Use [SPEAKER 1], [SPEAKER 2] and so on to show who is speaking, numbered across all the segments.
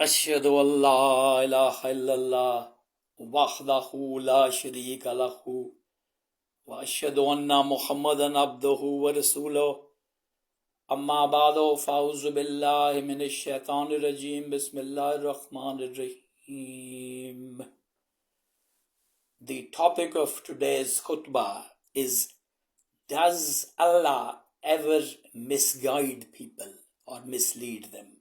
[SPEAKER 1] أشهد أن لا إله إلا الله وحده لا شريك له وأشهد أن محمدا عبده ورسوله أما بعد فأعوذ بالله من الشيطان الرجيم بسم الله الرحمن الرحيم. The topic of today's khutbah is, does Allah ever misguide people or mislead them?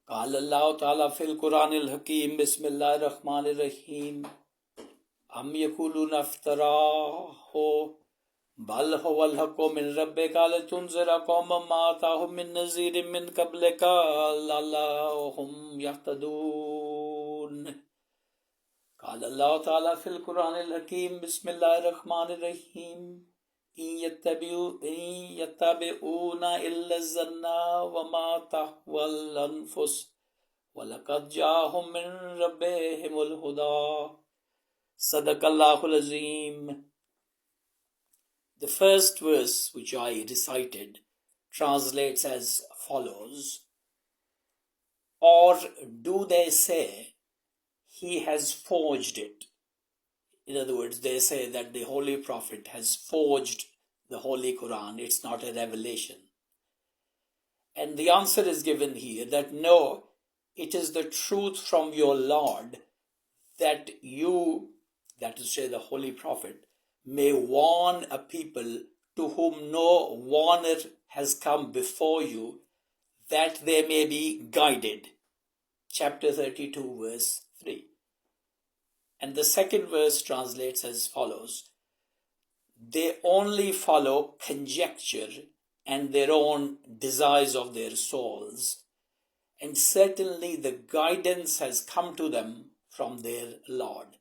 [SPEAKER 1] قال الله تعالى في القرآن الحكيم بسم الله الرحمن الرحيم أم يقولون افتراه بل هو الحق من ربك لتنذر قوما ما أتاهم من نذير من قبلك لعلهم يهتدون. قال الله تعالى في القرآن الحكيم بسم الله الرحمن الرحيم إن يتبعون إلا الظن وما تهوى الأنفس ولقد جاءهم من ربهم الهدى صدق الله العظيم. The first verse which I recited translates as follows: or do they say he has forged it? In other words, they say that the Holy Prophet has forged the Holy Quran. It's not a revelation. And the answer is given here that no, it is the truth from your Lord that you, that is to say the Holy Prophet, may warn a people to whom no warner has come before you, that they may be guided. Chapter 32, verse 3. And the second verse translates as follows: they only follow conjecture and their own desires of their souls, and certainly the guidance has come to them from their Lord.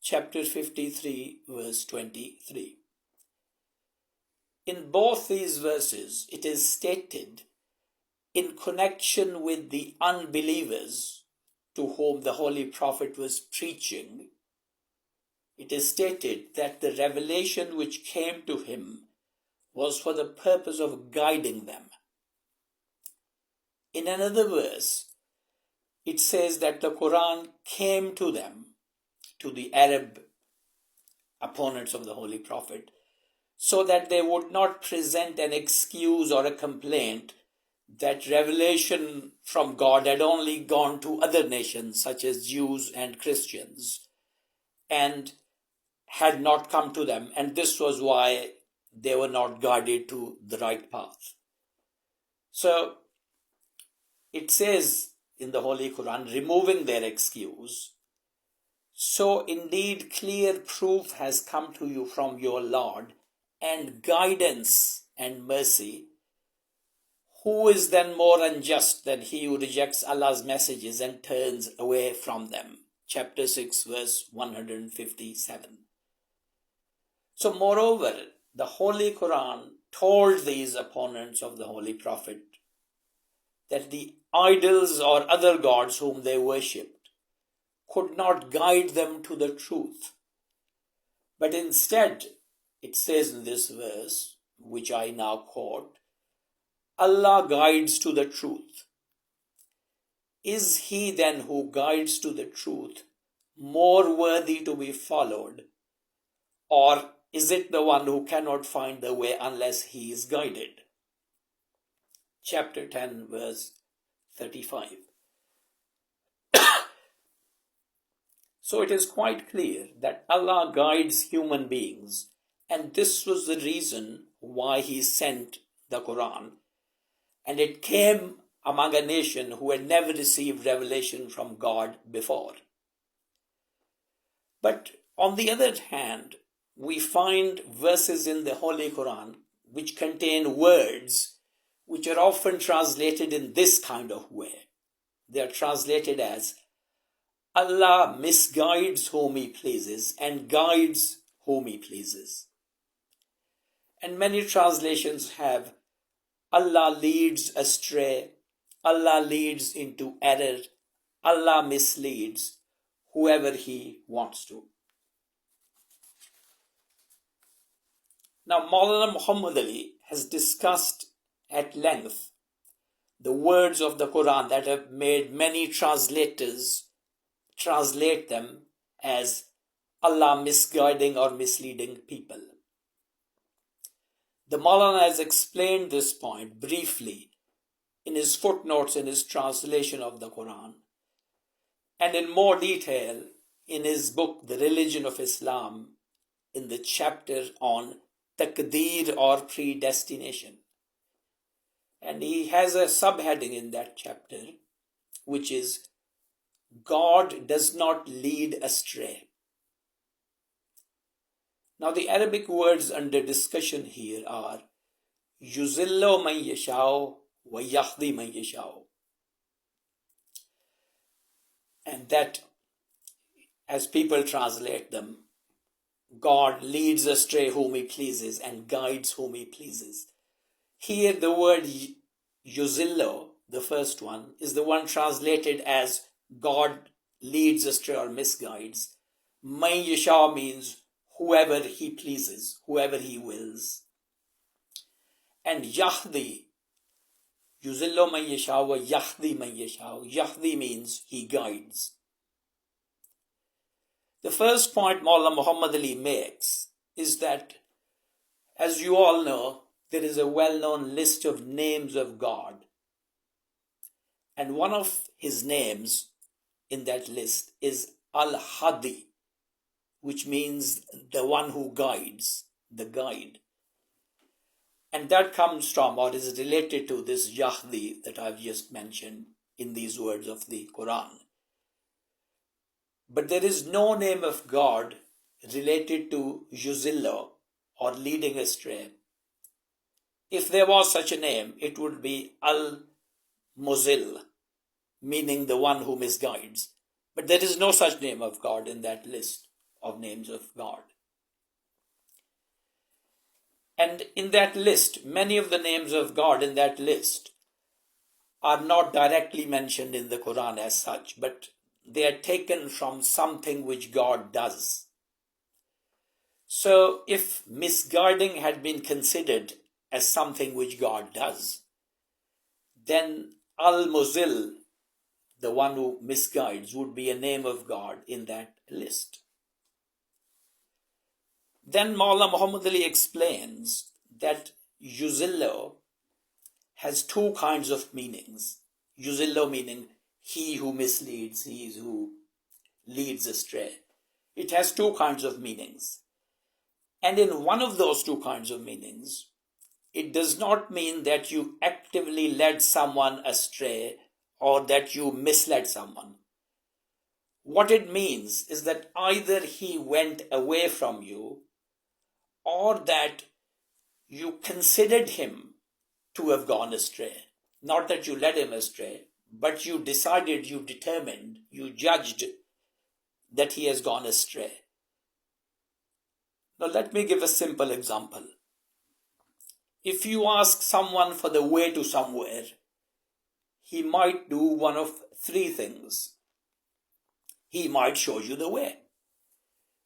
[SPEAKER 1] Chapter 53, verse 23. In both these verses, it is stated in connection with the unbelievers to whom the Holy Prophet was preaching. It is stated that the revelation which came to him was for the purpose of guiding them. In another verse, it says that the Quran came to them, to the Arab opponents of the Holy Prophet, so that they would not present an excuse or a complaint that revelation from God had only gone to other nations such as Jews and Christians and had not come to them, and this was why they were not guided to the right path. So it says in the Holy Quran, removing their excuse, so indeed clear proof has come to you from your Lord, and guidance and mercy. Who is then more unjust than he who rejects Allah's messages and turns away from them? Chapter 6, verse 157. So moreover, the Holy Quran told these opponents of the Holy Prophet that the idols or other gods whom they worshipped could not guide them to the truth. But instead, it says in this verse, which I now quote, Allah guides to the truth. Is he then who guides to the truth more worthy to be followed, or is it the one who cannot find the way unless he is guided? Chapter 10, verse 35. So it is quite clear that Allah guides human beings, and this was the reason why he sent the Quran. And it came among a nation who had never received revelation from God before. But on the other hand, we find verses in the Holy Quran which contain words which are often translated in this kind of way. They are translated as, Allah misguides whom he pleases and guides whom he pleases. And many translations have, Allah leads astray, Allah leads into error, Allah misleads whoever he wants to. Now, Maulana Muhammad Ali has discussed at length the words of the Quran that have made many translators translate them as Allah misguiding or misleading people. The Maulana has explained this point briefly in his footnotes in his translation of the Quran, and in more detail in his book, The Religion of Islam, in the chapter on Taqdeer or predestination. And he has a subheading in that chapter, which is God does not lead astray. Now the Arabic words under discussion here are Yuḍillu man yashā'u wa yahdī man yashā'u. And that, as people translate them, God leads astray whom he pleases and guides whom he pleases. Here the word Yuḍillu, the first one, is the one translated as God leads astray or misguides. Man yashā' means whoever he pleases, whoever he wills. And yahdī, Yuḍillu man yashā'u wa yahdī man yashā'u. Yahdī means he guides. The first point Maulana Muhammad Ali makes is that, as you all know, there is a well-known list of names of God. And one of his names in that list is Al-Hadi, which means the one who guides, the guide. And that comes from or is related to this yahdī that I've just mentioned in these words of the Quran. But there is no name of God related to Yuḍillu or leading astray. If there was such a name, it would be Al-Muzil, meaning the one who misguides. But there is no such name of God in that list of names of God. And in that list, many of the names of God in that list are not directly mentioned in the Quran as such, but they are taken from something which God does. So if misguiding had been considered as something which God does, then Al-Muzil, the one who misguides, would be a name of God in that list. Then Maulana Muhammad Ali explains that Yuḍillu has two kinds of meanings. Yuḍillu meaning he who misleads, he who leads astray. It has two kinds of meanings. And in one of those two kinds of meanings, it does not mean that you actively led someone astray or that you misled someone. What it means is that either he went away from you or that you considered him to have gone astray. Not that you led him astray, but you decided, you determined, you judged that he has gone astray. Now let me give a simple example. If you ask someone for the way to somewhere, he might do one of three things. He might show you the way.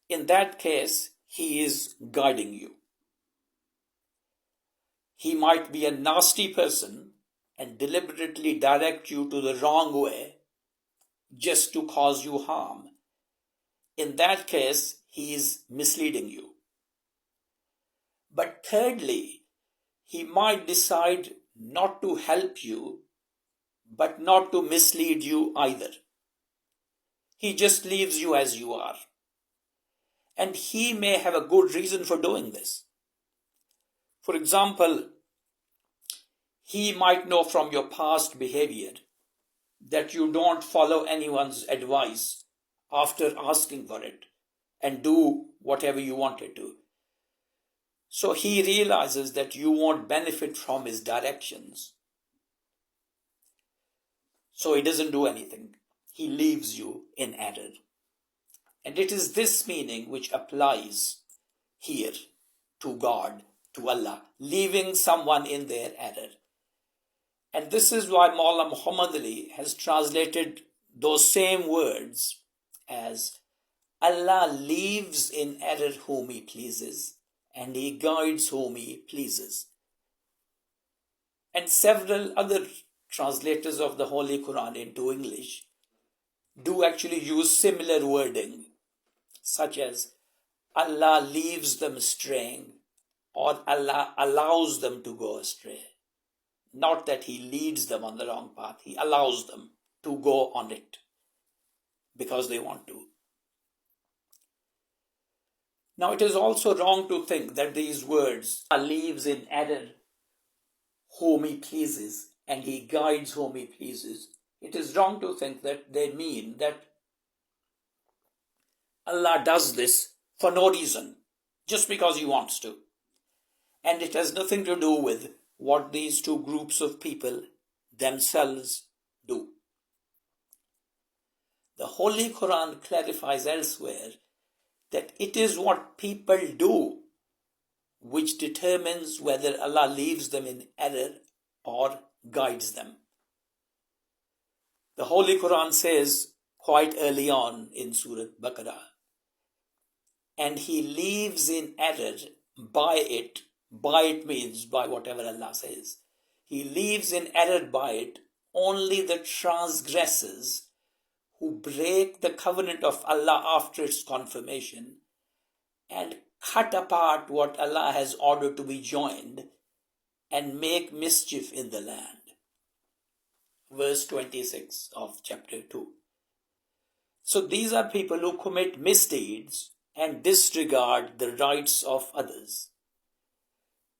[SPEAKER 1] In that case, he is guiding you. He might be a nasty person and deliberately direct you to the wrong way just to cause you harm. In that case, he is misleading you. But thirdly, he might decide not to help you, but not to mislead you either. He just leaves you as you are. And he may have a good reason for doing this. For example, he might know from your past behavior that you don't follow anyone's advice after asking for it and do whatever you wanted to. So he realizes that you won't benefit from his directions. So he doesn't do anything. He leaves you in error. And it is this meaning which applies here to God, to Allah, leaving someone in their error. And this is why Maulana Muhammad Ali has translated those same words as Allah leaves in error whom he pleases, and he guides whom he pleases. And several other translators of the Holy Quran into English do actually use similar wording, such as Allah leaves them straying or Allah allows them to go astray. Not that He leads them on the wrong path, He allows them to go on it because they want to. Now, it is also wrong to think that these words, Allah leaves in error whom He pleases and He guides whom He pleases. It is wrong to think that they mean that Allah does this for no reason, just because He wants to. And it has nothing to do with what these two groups of people themselves do. The Holy Quran clarifies elsewhere that it is what people do which determines whether Allah leaves them in error or guides them. The Holy Quran says quite early on in Surah Baqarah, and He leaves in error by it means by whatever Allah says. He leaves in error by it only the transgressors who break the covenant of Allah after its confirmation and cut apart what Allah has ordered to be joined and make mischief in the land. Verse 26 of chapter 2. So these are people who commit misdeeds and disregard the rights of others.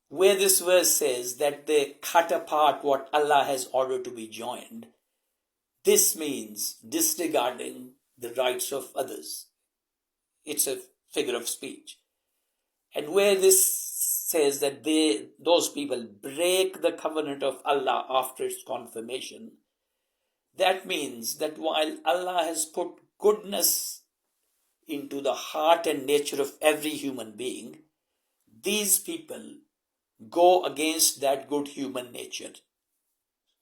[SPEAKER 1] Where this verse says that they cut apart what Allah has ordered to be joined, this means disregarding the rights of others. It's a figure of speech. And where this says that those people break the covenant of Allah after its confirmation, that means that while Allah has put goodness into the heart and nature of every human being, these people go against that good human nature.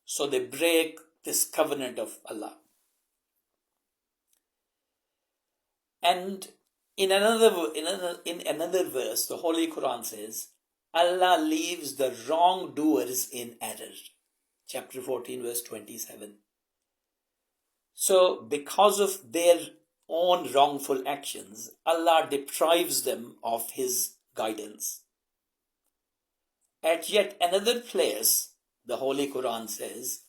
[SPEAKER 1] So they break this covenant of Allah. And in another verse, the Holy Quran says, Allah leaves the wrongdoers in error. Chapter 14, verse 27. So because of their own wrongful actions, Allah deprives them of His guidance. At yet another place, the Holy Quran says,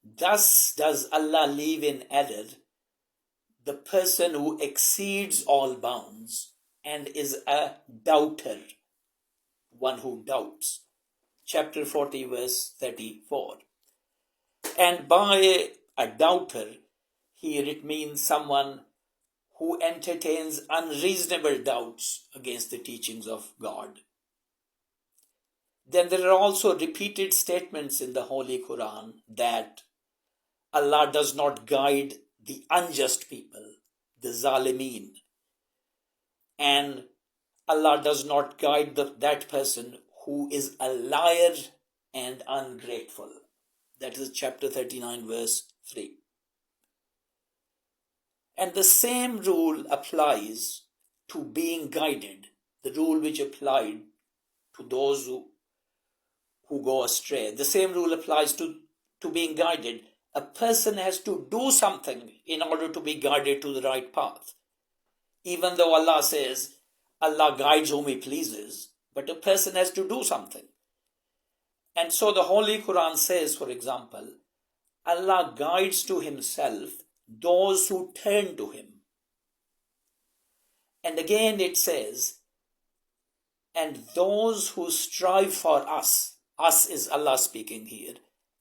[SPEAKER 1] thus does Allah leave in error the person who exceeds all bounds and is a doubter, one who doubts. Chapter 40, verse 34. And by a doubter, here it means someone who entertains unreasonable doubts against the teachings of God. Then there are also repeated statements in the Holy Quran that Allah does not guide the unjust people, the zalimeen, and Allah does not guide that person who is a liar and ungrateful. That is chapter 39, verse 3. And the same rule applies to being guided, the rule which applied to those who go astray. The same rule applies to being guided. A person has to do something in order to be guided to the right path. Even though Allah says, Allah guides whom He pleases, but a person has to do something. And so the Holy Quran says, for example, Allah guides to Himself those who turn to Him. And again it says, and those who strive for us is Allah speaking here,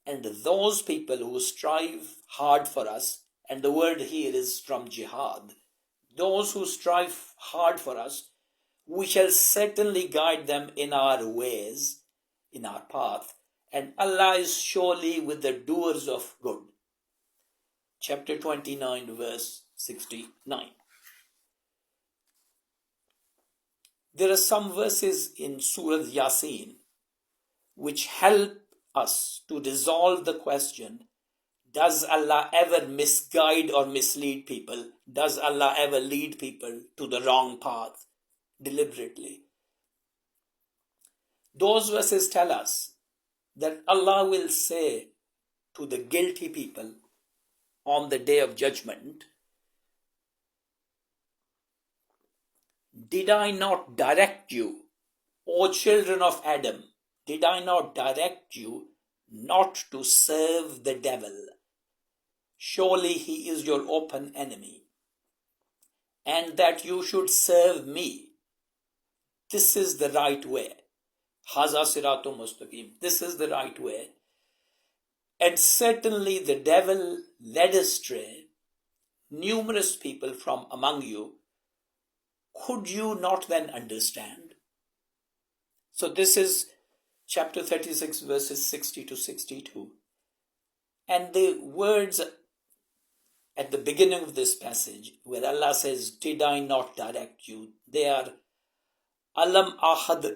[SPEAKER 1] and those people who strive hard for us, and the word here is from jihad, those who strive hard for us, we shall certainly guide them in our ways, in our path, and Allah is surely with the doers of good. Chapter 29, verse 69. There are some verses in Surah Yasin which help us to resolve the question, does Allah ever misguide or mislead people? Does Allah ever lead people to the wrong path deliberately? Those verses tell us that Allah will say to the guilty people on the day of judgment, did I not direct you, O children of Adam, did I not direct you not to serve the devil? Surely he is your open enemy, and that you should serve me. This is the right way. Haza siratum mustaqim. This is the right way. And certainly the devil led astray numerous people from among you. Could you not then understand? So this is chapter 36, verses 60 to 62. And the words at the beginning of this passage, where Allah says, did I not direct you? They are alam ahad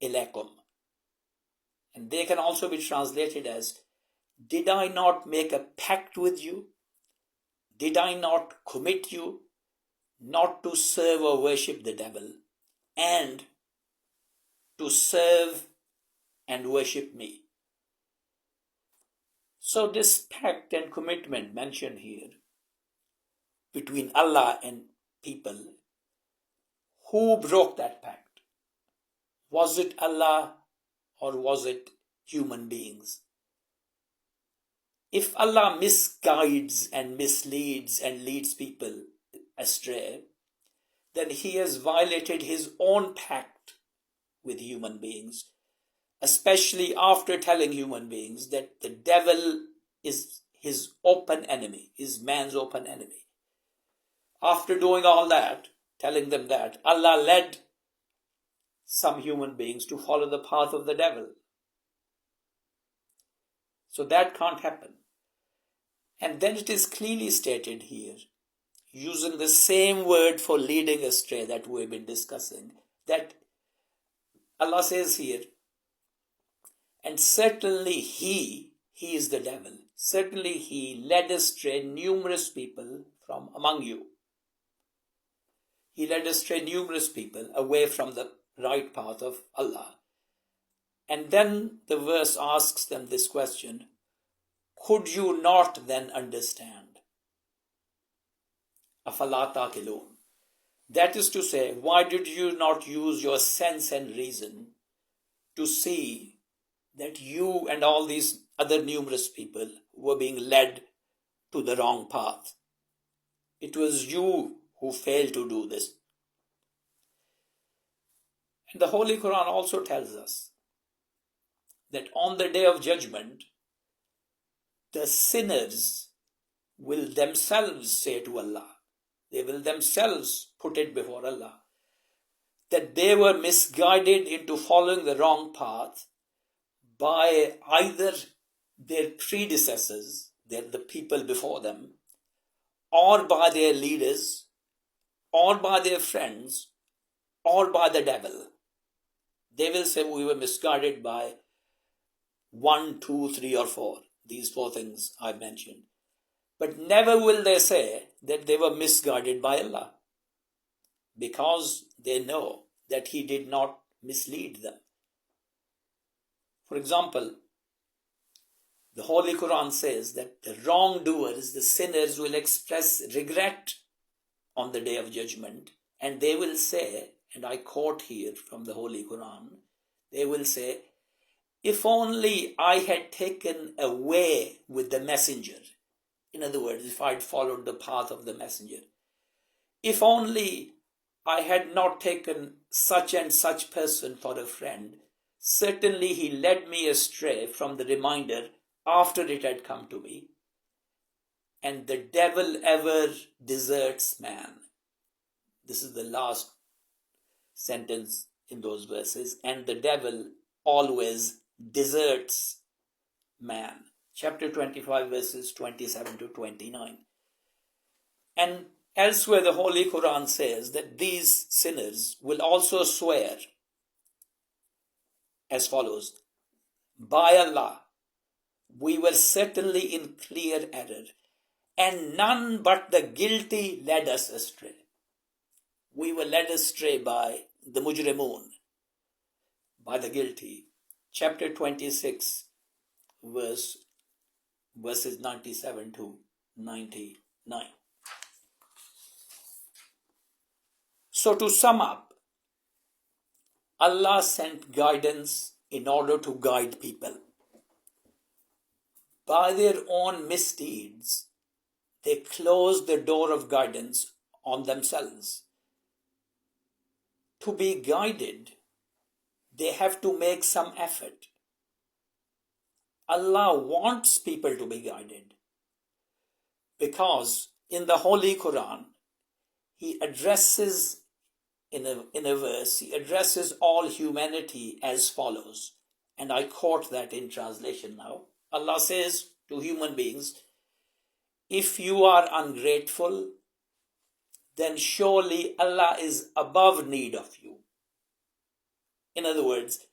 [SPEAKER 1] ilaikum. And they can also be translated as, did I not make a pact with you? Did I not commit you not to serve or worship the devil, and to serve and worship me? So this pact and commitment mentioned here between Allah and people, who broke that pact? Was it Allah or was it human beings? If Allah misguides and misleads and leads people astray, then he has violated his own pact with human beings, especially after telling human beings that the devil is his open enemy, is man's open enemy. After doing all that, telling them that, Allah led some human beings to follow the path of the devil. So that can't happen. And then it is clearly stated here, using the same word for leading astray that we've been discussing, that Allah says here, and certainly he is the devil, certainly he led astray numerous people from among you. He led astray numerous people away from the right path of Allah. And then the verse asks them this question, could you not then understand? Afala taqilun. That is to say, why did you not use your sense and reason to see that you and all these other numerous people were being led to the wrong path? It was you who failed to do this. And the Holy Quran also tells us that on the day of judgment, the sinners will themselves say to Allah, they will themselves put it before Allah, that they were misguided into following the wrong path by either their predecessors, the people before them, or by their leaders, or by their friends, or by the devil. They will say we were misguided by 1, 2, 3, or 4. These 4 things I mentioned. But never will they say that they were misguided by Allah, because they know that He did not mislead them. For example, the Holy Quran says that the wrongdoers, the sinners, will express regret on the day of judgment, and they will say, and I quote here from the Holy Quran, they will say, if only I had taken away with the messenger. In other words, if I had followed the path of the messenger. If only I had not taken such and such person for a friend. Certainly he led me astray from the reminder after it had come to me. And the devil ever deserts man. This is the last sentence in those verses. And the devil always deserts man. Chapter 25, verses 27 to 29. And elsewhere the Holy Quran says that these sinners will also swear as follows, by Allah, we were certainly in clear error, and none but the guilty led us astray. We were led astray by the mujrimun, by the guilty. Chapter 26, verses 97 to 99. So to sum up, Allah sent guidance in order to guide people. By their own misdeeds, they closed the door of guidance on themselves. To be guided, they have to make some effort. Allah wants people to be guided because in the Holy Quran, He addresses in a verse, He addresses all humanity as follows. And I quote that in translation now. Allah says to human beings, if you are ungrateful, then surely Allah is above need of you. In other words,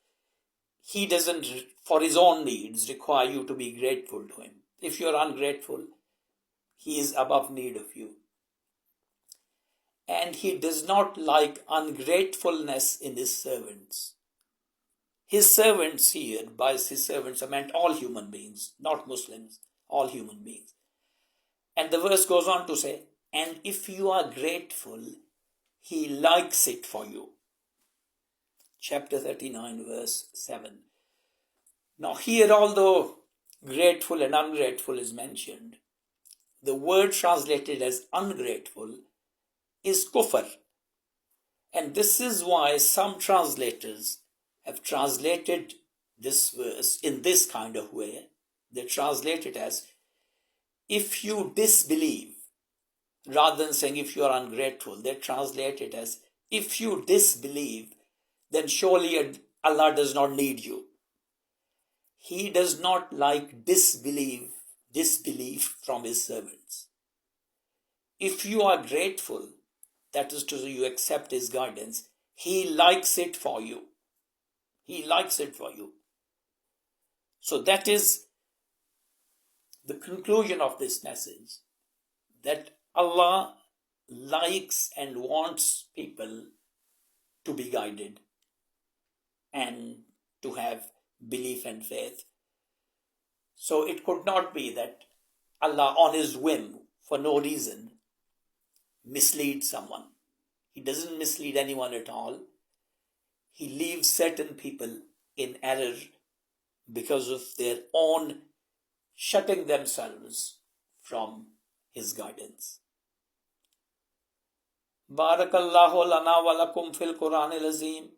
[SPEAKER 1] He doesn't, for His own needs, require you to be grateful to Him. If you are ungrateful, He is above need of you. And He does not like ungratefulness in His servants. His servants here, by His servants, are meant all human beings, not Muslims, all human beings. And the verse goes on to say, and if you are grateful, He likes it for you. Chapter 39, verse 7. Now here, although grateful and ungrateful is mentioned, the word translated as ungrateful is kufr. And this is why some translators have translated this verse in this kind of way. They translate it as, if you disbelieve, rather than saying if you are ungrateful, they translate it as, if you disbelieve, then surely Allah does not need you. He does not like disbelief from His servants. If you are grateful, that is to say you accept His guidance, He likes it for you. He likes it for you. So that is the conclusion of this message, that Allah likes and wants people to be guided and to have belief and faith. So it could not be that Allah, on His whim, for no reason, misleads someone. He doesn't mislead anyone at all. He leaves certain people in error because of their own shutting themselves from His guidance. Barakallahu lana wa lakum fil Quran al-Azim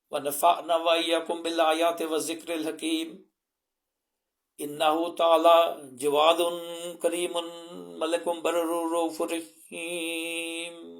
[SPEAKER 1] wa nafa'na wa iyyakum bil ayati wa zikril hakim. Innahu ta'ala jawadun karimun malakum barurur rahim.